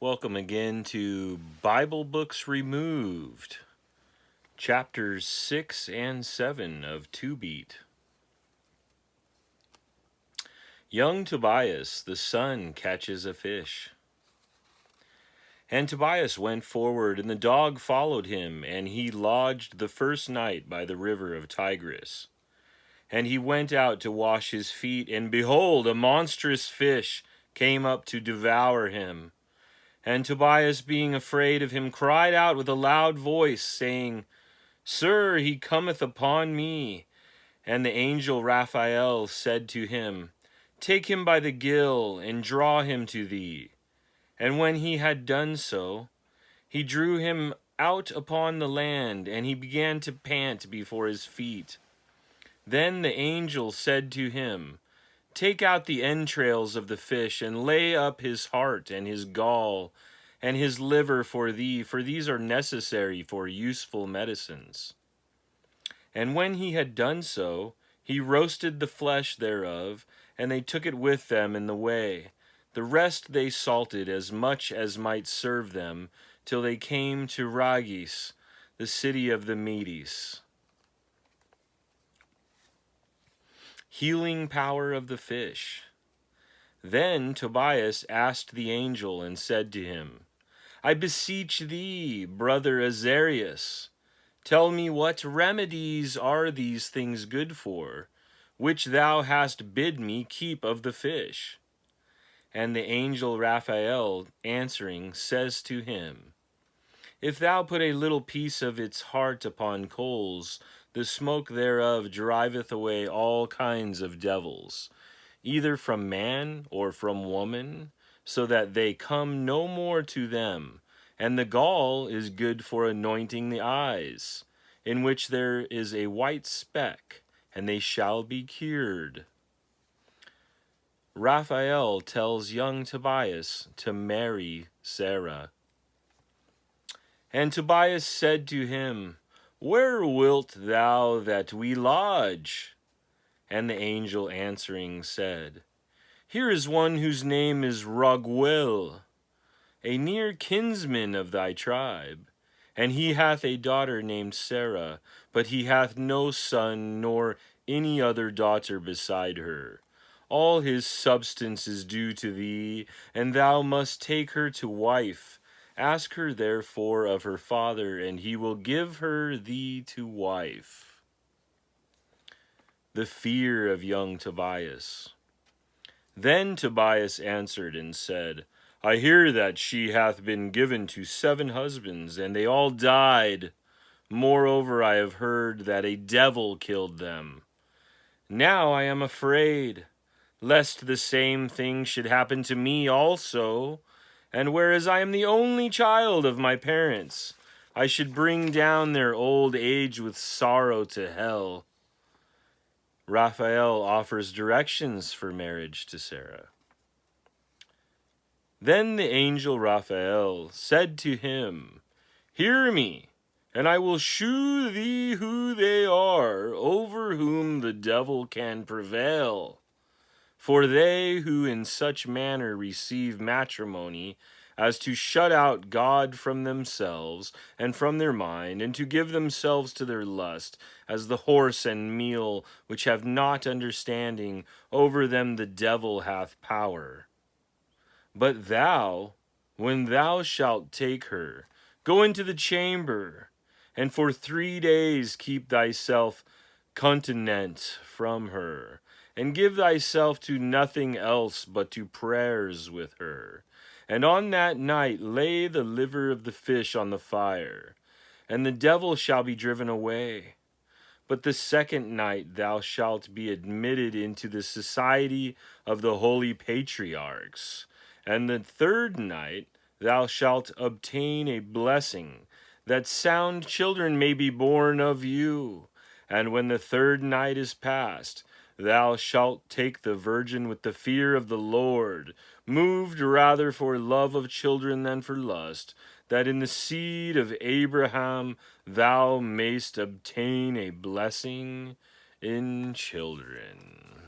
Welcome again to Bible Books Removed, chapters 6 and 7 of Tobit. Young Tobias, the son, catches a fish. And Tobias went forward, and the dog followed him, and he lodged the first night by the river of Tigris. And he went out to wash his feet, and behold, a monstrous fish came up to devour him. And Tobias, being afraid of him, cried out with a loud voice, saying, Sir, he cometh upon me. And the angel Raphael said to him, Take him by the gill, and draw him to thee. And when he had done so, he drew him out upon the land, and he began to pant before his feet. Then the angel said to him, Take out the entrails of the fish, and lay up his heart and his gall, and his liver for thee, for these are necessary for useful medicines. And when he had done so, he roasted the flesh thereof, and they took it with them in the way. The rest they salted as much as might serve them, till they came to Rages, the city of the Medes. Healing power of the fish. Then Tobias asked the angel and said to him, I beseech thee, brother Azarias, tell me what remedies are these things good for, which thou hast bid me keep of the fish? And the angel Raphael answering says to him, If thou put a little piece of its heart upon coals, the smoke thereof driveth away all kinds of devils, either from man or from woman, so that they come no more to them. And the gall is good for anointing the eyes, in which there is a white speck, and they shall be cured. Raphael tells young Tobias to marry Sarah. And Tobias said to him, Where wilt thou that we lodge? And the angel answering said, Here is one whose name is Raguel, a near kinsman of thy tribe, and he hath a daughter named Sarah, but he hath no son nor any other daughter beside her. All his substance is due to thee, and thou must take her to wife. Ask her therefore of her father, and he will give her thee to wife. The fear of young Tobias. Then Tobias answered and said, I hear that she hath been given to 7 husbands, and they all died. Moreover, I have heard that a devil killed them. Now I am afraid, lest the same thing should happen to me also, and whereas I am the only child of my parents, I should bring down their old age with sorrow to hell. Raphael offers directions for marriage to Sarah. Then the angel Raphael said to him, Hear me, and I will shew thee who they are, over whom the devil can prevail. For they who in such manner receive matrimony, as to shut out God from themselves and from their mind, and to give themselves to their lust, as the horse and mule, which have not understanding, over them the devil hath power. But thou, when thou shalt take her, go into the chamber, and for 3 days keep thyself continent from her, and give thyself to nothing else but to prayers with her. And on that night lay the liver of the fish on the fire, and the devil shall be driven away. But the 2nd night thou shalt be admitted into the society of the holy patriarchs. And the 3rd night thou shalt obtain a blessing, that sound children may be born of you. And when the 3rd night is past, thou shalt take the virgin with the fear of the Lord, moved rather for love of children than for lust, that in the seed of Abraham thou mayst obtain a blessing in children.